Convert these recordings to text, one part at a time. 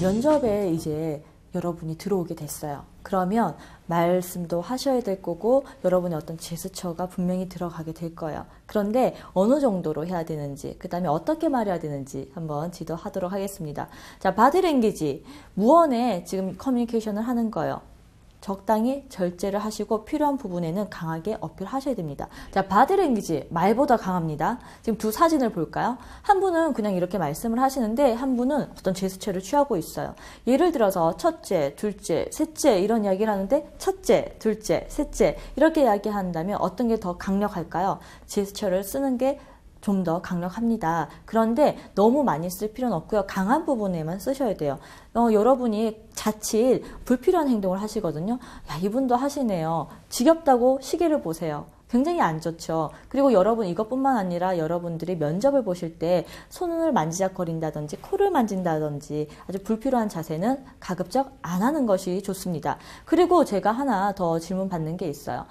면접에 이제 여러분이 들어오게 됐어요. 그러면 말씀도 하셔야 될 거고 여러분의 어떤 제스처가 분명히 들어가게 될 거예요. 그런데 어느 정도로 해야 되는지, 그 다음에 어떻게 말해야 되는지 한번 지도하도록 하겠습니다. 자, 바디랭귀지. 무언에 지금 커뮤니케이션을 하는 거예요. 적당히 절제를 하시고 필요한 부분에는 강하게 어필하셔야 됩니다. 자, 바디랭귀지 말보다 강합니다. 지금 두 사진을 볼까요? 한 분은 그냥 이렇게 말씀을 하시는데 한 분은 어떤 제스처를 취하고 있어요. 예를 들어서 첫째, 둘째, 셋째 이런 이야기를 하는데 첫째, 둘째, 셋째 이렇게 이야기한다면 어떤 게 더 강력할까요? 제스처를 쓰는 게 좀 더 강력합니다. 그런데 너무 많이 쓸 필요는 없고요. 강한 부분에만 쓰셔야 돼요. 여러분이 자칫 불필요한 행동을 하시거든요. 야, 이분도 하시네요. 지겹다고 시계를 보세요. 굉장히 안 좋죠. 그리고 여러분 이것뿐만 아니라 여러분들이 면접을 보실 때 손을 만지작거린다든지 코를 만진다든지 아주 불필요한 자세는 가급적 안 하는 것이 좋습니다. 그리고 제가 하나 더 질문 받는 게 있어요.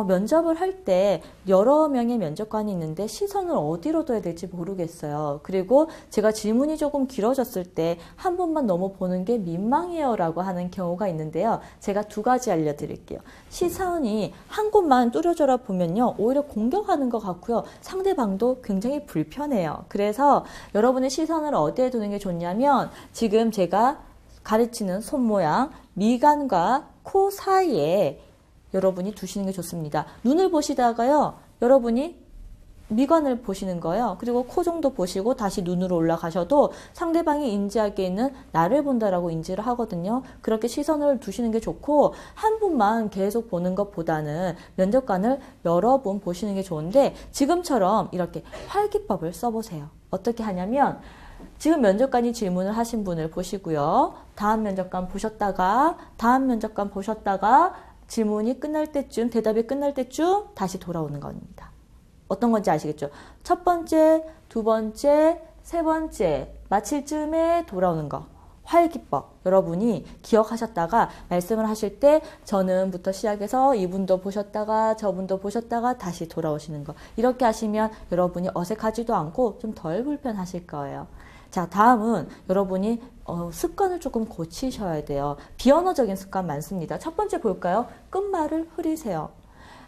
면접을 할 때 여러 명의 면접관이 있는데 시선을 어디로 둬야 될지 모르겠어요. 그리고 제가 질문이 조금 길어졌을 때 한 분만 너무 보는 게 민망해요 라고 하는 경우가 있는데요. 제가 두 가지 알려드릴게요. 시선이 한 곳만 뚜려져라 보면요, 오히려 공격하는 것 같고요. 상대방도 굉장히 불편해요. 그래서 여러분의 시선을 어디에 두는 게 좋냐면 지금 제가 가르치는 손 모양, 미간과 코 사이에 여러분이 두시는 게 좋습니다. 눈을 보시다가요, 여러분이 미간을 보시는 거예요. 그리고 코 정도 보시고 다시 눈으로 올라가셔도 상대방이 인지하기에는 나를 본다라고 인지를 하거든요. 그렇게 시선을 두시는 게 좋고, 한 분만 계속 보는 것보다는 면접관을 여러 분 보시는 게 좋은데 지금처럼 이렇게 활기법을 써보세요. 어떻게 하냐면 지금 면접관이 질문을 하신 분을 보시고요. 다음 면접관 보셨다가 다음 면접관 보셨다가 질문이 끝날 때쯤, 대답이 끝날 때쯤 다시 돌아오는 겁니다. 어떤 건지 아시겠죠? 첫 번째, 두 번째, 세 번째 마칠 쯤에 돌아오는 거. 활기법. 여러분이 기억하셨다가 말씀을 하실 때 저는부터 시작해서 이분도 보셨다가 저분도 보셨다가 다시 돌아오시는 거. 이렇게 하시면 여러분이 어색하지도 않고 좀 덜 불편하실 거예요. 자, 다음은 여러분이 습관을 조금 고치셔야 돼요. 비언어적인 습관 많습니다. 첫 번째 볼까요? 끝말을 흐리세요.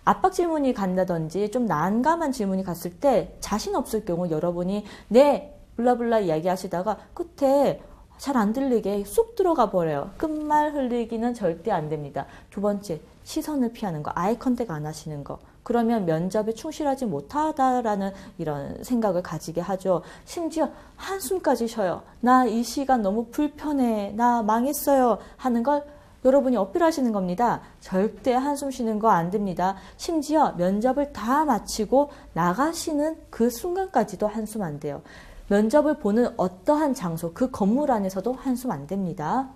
압박 질문이 간다든지 좀 난감한 질문이 갔을 때 자신 없을 경우 여러분이 네 블라블라 이야기하시다가 끝에 잘 안 들리게 쑥 들어가 버려요. 끝말 흘리기는 절대 안 됩니다. 두 번째, 시선을 피하는 거, 아이 컨택 안 하시는 거. 그러면 면접에 충실하지 못하다라는 이런 생각을 가지게 하죠. 심지어 한숨까지 쉬어요. 나 이 시간 너무 불편해. 나 망했어요. 하는 걸 여러분이 어필하시는 겁니다. 절대 한숨 쉬는 거 안 됩니다. 심지어 면접을 다 마치고 나가시는 그 순간까지도 한숨 안 돼요. 면접을 보는 어떠한 장소, 그 건물 안에서도 한숨 안 됩니다.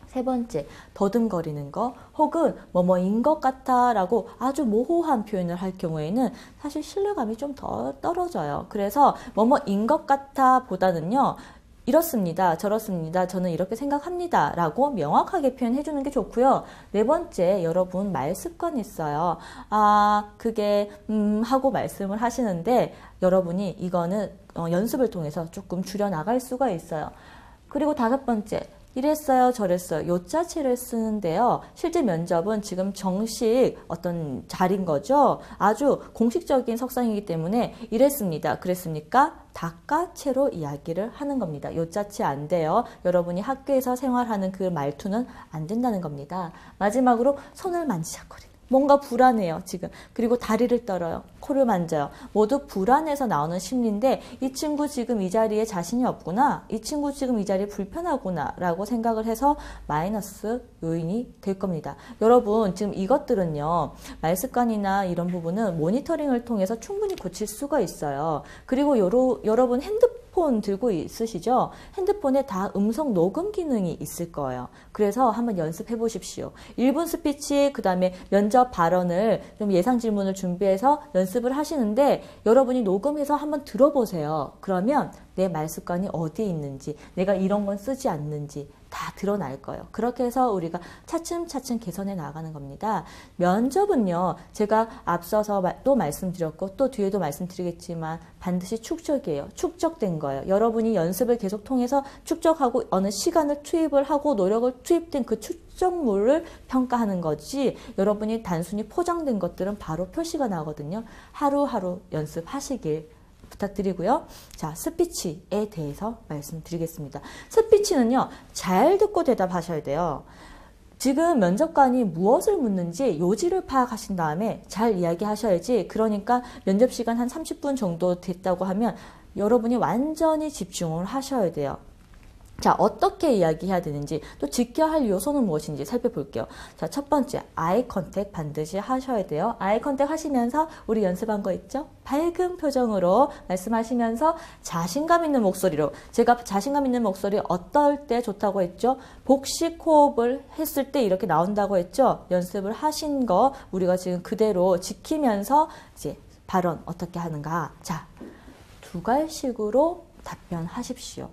세 번째, 더듬거리는 거 혹은 뭐뭐인 것 같아 라고 아주 모호한 표현을 할 경우에는 사실 신뢰감이 좀 더 떨어져요. 그래서 뭐뭐인 것 같아 보다는요, 이렇습니다, 저렇습니다, 저는 이렇게 생각합니다 라고 명확하게 표현해 주는 게 좋고요. 네 번째, 여러분 말 습관이 있어요. 그게 하고 말씀을 하시는데 여러분이 이거는 연습을 통해서 조금 줄여나갈 수가 있어요. 그리고 다섯 번째, 이랬어요, 저랬어요. 요자체를 쓰는데요. 실제 면접은 지금 정식 어떤 자리인 거죠. 아주 공식적인 석상이기 때문에 이랬습니다, 그랬습니까? 닭가체로 이야기를 하는 겁니다. 요자체 안 돼요. 여러분이 학교에서 생활하는 그 말투는 안 된다는 겁니다. 마지막으로 손을 만지작거리는. 뭔가 불안해요, 지금. 그리고 다리를 떨어요. 코를 만져요. 모두 불안해서 나오는 심리인데 이 친구 지금 이 자리에 자신이 없구나. 이 친구 지금 이 자리에 불편하구나 라고 생각을 해서 마이너스 요인이 될 겁니다. 여러분 지금 이것들은요, 말 습관이나 이런 부분은 모니터링을 통해서 충분히 고칠 수가 있어요. 그리고 여러분 핸드폰 들고 있으시죠? 핸드폰에 다 음성 녹음 기능이 있을 거예요. 그래서 한번 연습해 보십시오. 1분 스피치, 그 다음에 면접 발언을 좀 예상 질문을 준비해서 연습을 하시는데 여러분이 녹음해서 한번 들어보세요. 그러면 내 말 습관이 어디에 있는지, 내가 이런 건 쓰지 않는지, 다 드러날 거예요. 그렇게 해서 우리가 차츰차츰 개선해 나가는 겁니다. 면접은요, 제가 앞서서 또 말씀드렸고 또 뒤에도 말씀드리겠지만 반드시 축적이에요. 축적된 거예요. 여러분이 연습을 계속 통해서 축적하고 어느 시간을 투입을 하고 노력을 투입된 그 축적물을 평가하는 거지, 여러분이 단순히 포장된 것들은 바로 표시가 나거든요. 하루하루 연습하시길 부탁드리고요. 자, 스피치에 대해서 말씀드리겠습니다. 스피치는요, 잘 듣고 대답하셔야 돼요. 지금 면접관이 무엇을 묻는지 요지를 파악하신 다음에 잘 이야기하셔야지. 그러니까 면접 시간 한 30분 정도 됐다고 하면 여러분이 완전히 집중을 하셔야 돼요. 자, 어떻게 이야기해야 되는지, 또 지켜야 할 요소는 무엇인지 살펴볼게요. 자, 첫 번째, 아이 컨택 반드시 하셔야 돼요. 아이 컨택 하시면서 우리 연습한 거 있죠? 밝은 표정으로 말씀하시면서 자신감 있는 목소리로, 제가 자신감 있는 목소리 어떨 때 좋다고 했죠? 복식 호흡을 했을 때 이렇게 나온다고 했죠? 연습을 하신 거 우리가 지금 그대로 지키면서 이제 발언 어떻게 하는가. 자, 두 갈식으로 답변하십시오.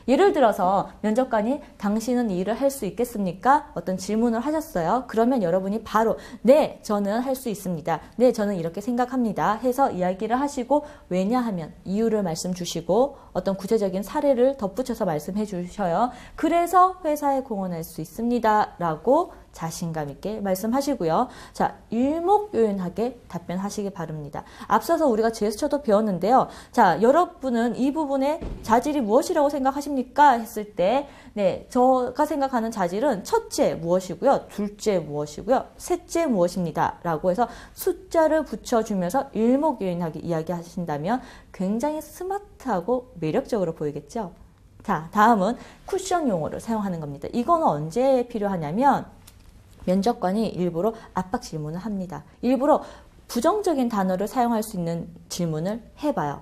예를 들어서 면접관이 당신은 이 일을 할 수 있겠습니까? 어떤 질문을 하셨어요. 그러면 여러분이 바로 네, 저는 할 수 있습니다. 네, 저는 이렇게 생각합니다. 해서 이야기를 하시고, 왜냐하면 이유를 말씀 주시고 어떤 구체적인 사례를 덧붙여서 말씀해 주셔요. 그래서 회사에 공헌할 수 있습니다. 라고 자신감 있게 말씀하시고요. 자, 일목요연하게 답변하시기 바랍니다. 앞서서 우리가 제스처도 배웠는데요. 자, 여러분은 이 부분의 자질이 무엇이라고 생각하십니까? 했을 때, 네, 제가 생각하는 자질은 첫째 무엇이고요, 둘째 무엇이고요, 셋째 무엇입니다. 라고 해서 숫자를 붙여주면서 일목요연하게 이야기하신다면 굉장히 스마트하고 매력적으로 보이겠죠? 자, 다음은 쿠션 용어를 사용하는 겁니다. 이거는 언제 필요하냐면, 면접관이 일부러 압박 질문을 합니다. 일부러 부정적인 단어를 사용할 수 있는 질문을 해봐요.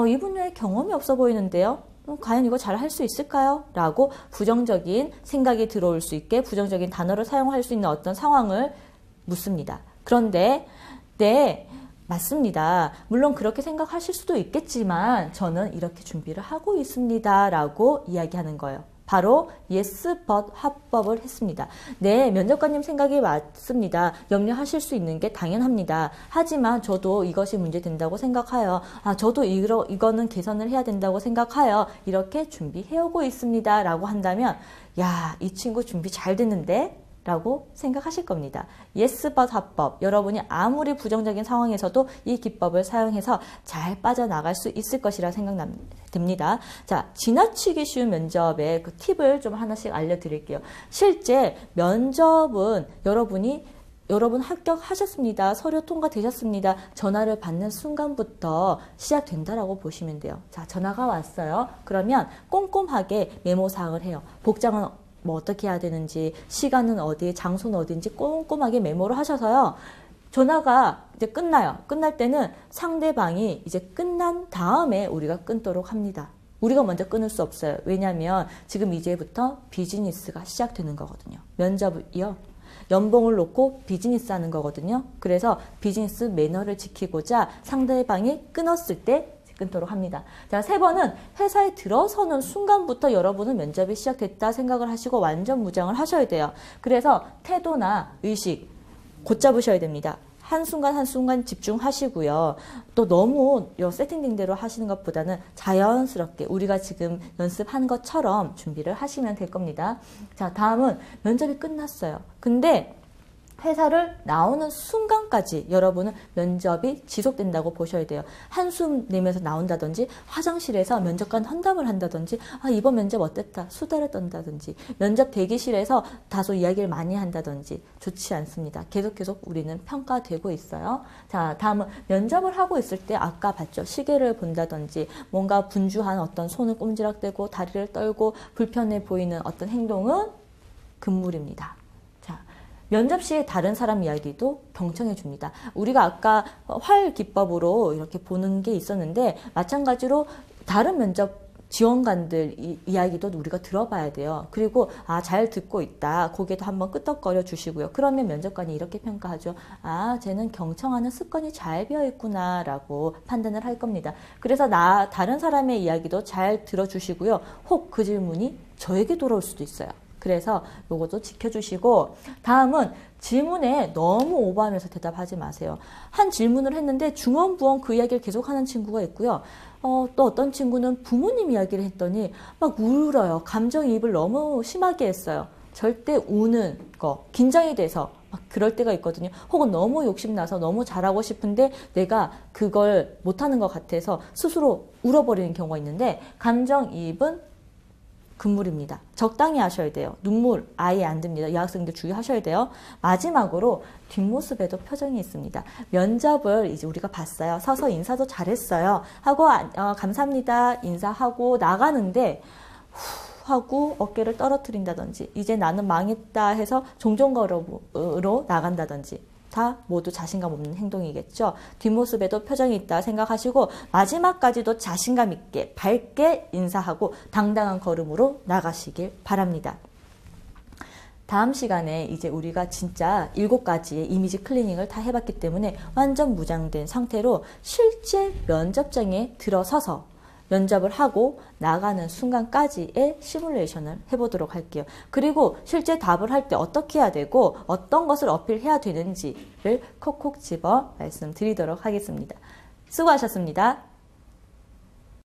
이분 왜 경험이 없어 보이는데요? 과연 이거 잘 할 수 있을까요? 라고 부정적인 생각이 들어올 수 있게 부정적인 단어를 사용할 수 있는 어떤 상황을 묻습니다. 그런데 네, 맞습니다. 물론 그렇게 생각하실 수도 있겠지만 저는 이렇게 준비를 하고 있습니다. 라고 이야기하는 거예요. 바로 yes but 화법을 했습니다. 네, 면접관님 생각이 맞습니다. 염려하실 수 있는 게 당연합니다. 하지만 저도 이것이 문제된다고 생각하여, 저도 이거는 개선을 해야 된다고 생각하여 이렇게 준비해오고 있습니다. 라고 한다면, 야, 이 친구 준비 잘 됐는데? 라고 생각하실 겁니다. yes but 화법, 여러분이 아무리 부정적인 상황에서도 이 기법을 사용해서 잘 빠져나갈 수 있을 것이라 생각됩니다. 자, 지나치기 쉬운 면접의 그 팁을 좀 하나씩 알려드릴게요. 실제 면접은 여러분 합격하셨습니다. 서류 통과되셨습니다. 전화를 받는 순간부터 시작된다라고 보시면 돼요. 자, 전화가 왔어요. 그러면 꼼꼼하게 메모사항을 해요. 복장은 뭐 어떻게 해야 되는지, 시간은 어디, 장소는 어딘지 꼼꼼하게 메모를 하셔서요. 전화가 이제 끝나요. 끝날 때는 상대방이 이제 끝난 다음에 우리가 끊도록 합니다. 우리가 먼저 끊을 수 없어요. 왜냐하면 지금 이제부터 비즈니스가 시작되는 거거든요. 면접이요. 연봉을 놓고 비즈니스 하는 거거든요. 그래서 비즈니스 매너를 지키고자 상대방이 끊었을 때 끊도록 합니다. 자, 세 번은 회사에 들어서는 순간부터 여러분은 면접이 시작됐다 생각을 하시고 완전 무장을 하셔야 돼요. 그래서 태도나 의식 곧 잡으셔야 됩니다. 한순간 한순간 집중하시고요. 또 너무 세팅된 대로 하시는 것보다는 자연스럽게 우리가 지금 연습한 것처럼 준비를 하시면 될 겁니다. 자, 다음은 면접이 끝났어요. 근데 회사를 나오는 순간까지 여러분은 면접이 지속된다고 보셔야 돼요. 한숨 내면서 나온다든지, 화장실에서 면접관 환담을 한다든지, 이번 면접 어땠다 수다를 떤다든지, 면접 대기실에서 다소 이야기를 많이 한다든지 좋지 않습니다. 계속 우리는 평가되고 있어요. 자, 다음은 면접을 하고 있을 때 아까 봤죠. 시계를 본다든지, 뭔가 분주한 어떤 손을 꼼지락대고 다리를 떨고 불편해 보이는 어떤 행동은 금물입니다. 면접 시에 다른 사람 이야기도 경청해 줍니다. 우리가 아까 활 기법으로 이렇게 보는 게 있었는데, 마찬가지로 다른 면접 지원관들 이야기도 우리가 들어봐야 돼요. 그리고 잘 듣고 있다. 고개도 한번 끄덕거려 주시고요. 그러면 면접관이 이렇게 평가하죠. 쟤는 경청하는 습관이 잘 배어 있구나 라고 판단을 할 겁니다. 그래서 다른 사람의 이야기도 잘 들어주시고요. 혹 그 질문이 저에게 돌아올 수도 있어요. 그래서 요것도 지켜주시고, 다음은 질문에 너무 오버하면서 대답하지 마세요. 한 질문을 했는데 중언부언 그 이야기를 계속하는 친구가 있고요. 또 어떤 친구는 부모님 이야기를 했더니 막 울어요. 감정이입을 너무 심하게 했어요. 절대 우는 거, 긴장이 돼서 막 그럴 때가 있거든요. 혹은 너무 욕심나서 너무 잘하고 싶은데 내가 그걸 못하는 것 같아서 스스로 울어버리는 경우가 있는데, 감정이입은 금물입니다. 적당히 하셔야 돼요. 눈물 아예 안 듭니다. 여학생들 주의하셔야 돼요. 마지막으로 뒷모습에도 표정이 있습니다. 면접을 이제 우리가 봤어요. 서서 인사도 잘했어요. 하고 감사합니다 인사하고 나가는데 하고 어깨를 떨어뜨린다든지 이제 나는 망했다 해서 종종걸음으로 나간다든지 다 모두 자신감 없는 행동이겠죠. 뒷모습에도 표정이 있다 생각하시고 마지막까지도 자신감 있게 밝게 인사하고 당당한 걸음으로 나가시길 바랍니다. 다음 시간에 이제 우리가 진짜 7가지의 이미지 클리닝을 다 해봤기 때문에 완전 무장된 상태로 실제 면접장에 들어서서 면접을 하고 나가는 순간까지의 시뮬레이션을 해보도록 할게요. 그리고 실제 답을 할 때 어떻게 해야 되고 어떤 것을 어필해야 되는지를 콕콕 집어 말씀드리도록 하겠습니다. 수고하셨습니다.